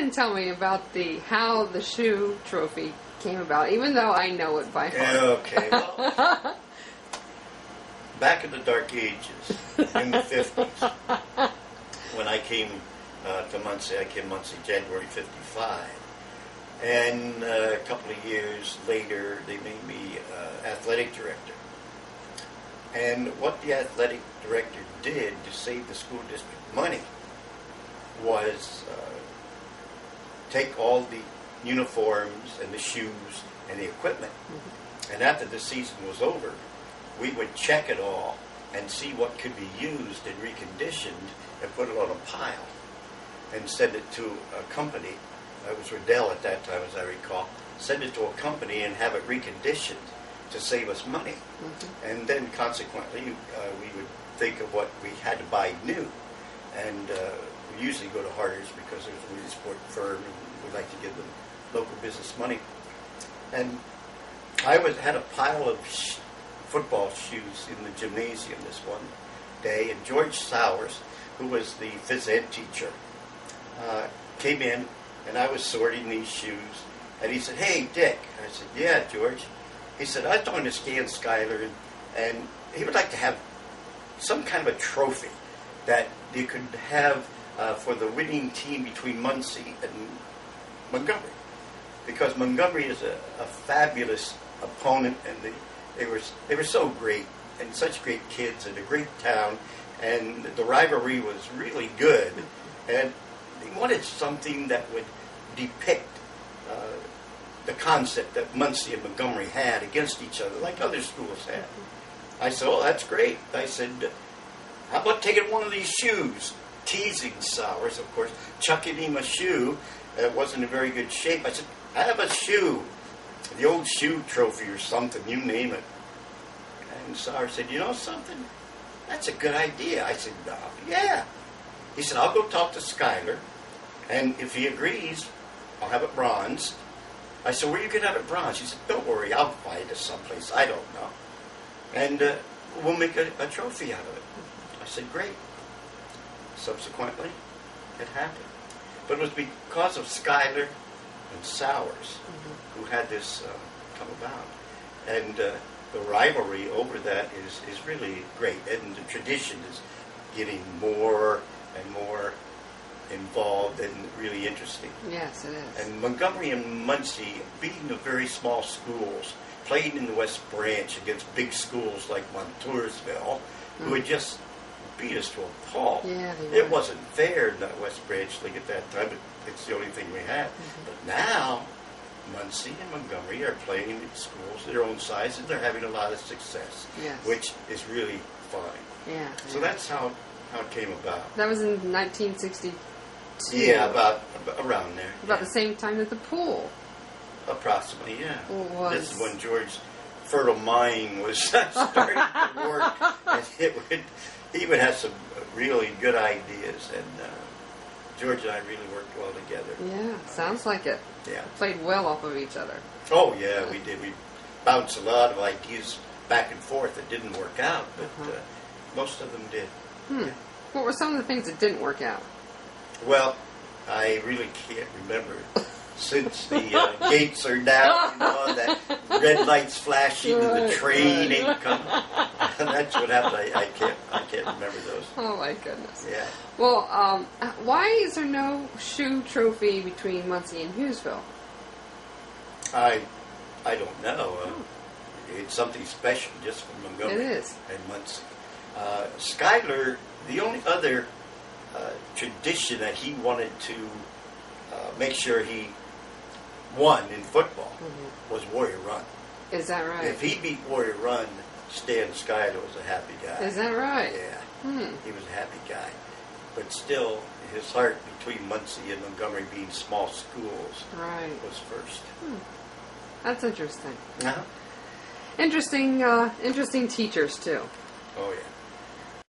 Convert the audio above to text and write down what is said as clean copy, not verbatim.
ahead and tell me about how the shoe trophy came about, even though I know it by heart. Okay, well, back in the dark ages, in the 50s, when I came to Muncy, I came to Muncy January 55. And a couple of years later, they made me athletic director. And what the athletic director did to save the school district money was take all the uniforms and the shoes and the equipment. Mm-hmm. And after the season was over, we would check it all and see what could be used and reconditioned and put it on a pile and send it to a company. It was Riddell at that time, as I recall. Send it to a company and have it reconditioned to save us money. Mm-hmm. And then consequently, we would think of what we had to buy new. And we usually go to Harder's because there's a Williamsport firm and we like to give them local business money. And I had a pile of football shoes in the gymnasium this one day, and George Sowers, who was the phys ed teacher, came in, and I was sorting these shoes, and he said, "Hey, Dick." I said, "Yeah, George." He said, "I was talking to Stan Schuyler, and he would like to have some kind of a trophy that you could have for the winning team between Muncy and Montgomery, because Montgomery is a fabulous opponent, and they were so great, and such great kids, and a great town, and the rivalry was really good, and they wanted something that would depict the concept that Muncy and Montgomery had against each other, like other schools had." I said, "Oh, that's great." I said, "How about taking one of these shoes?" Teasing Sowers, of course, chucking him a shoe that wasn't in very good shape. I said, "I have a shoe, the old shoe trophy or something, you name it." And Sowers said, "You know something? That's a good idea." I said, "Yeah." He said, "I'll go talk to Schuyler, and if he agrees, I'll have it bronze." I said, "Where are you going to have it bronze?" He said, "Don't worry, I'll find it someplace, I don't know. And we'll make a trophy out of it." I said, "Great." Subsequently, it happened. But it was because of Schuyler and Sowers who had this come about. And the rivalry over that is really great. And the tradition is getting more and more involved and really interesting. Yes, it is. And Montgomery and Muncy, being the very small schools, playing in the West Branch against big schools like Montoursville, who had just beat us to a pulp. Yeah, it wasn't fair in that West Branch League at that time, but it's the only thing we had. But now, Muncy and Montgomery are playing in schools their own size, and they're having a lot of success, which is really fun. Yeah. So that's how it came about. That was in 1962. Yeah, about around there. About the same time as the pool. Approximately, yeah. Was. This is when George's fertile mind was starting to work, and he would have some really good ideas, and George and I really worked well together. Yeah, sounds like it. Yeah. Played well off of each other. Oh, yeah, we did. We bounced a lot of ideas back and forth that didn't work out, but most of them did. Yeah. What were some of the things that didn't work out? Well, I really can't remember. Since the gates are down, that red light's flashing and the train ain't coming. That's what happened. I can't remember those. Oh my goodness. Yeah. Well, why is there no shoe trophy between Muncy and Hughesville? I don't know. It's something special just for Montgomery. It is. And Muncy. Schuyler, the only other tradition that he wanted to make sure he won in football was Warrior Run. Is that right? If he beat Warrior Run, Stan Schuyler was a happy guy. Is that right? Yeah. He was a happy guy. But still, his heart between Muncy and Montgomery being small schools was first. That's interesting. Uh-huh. Interesting teachers, too. Oh, yeah.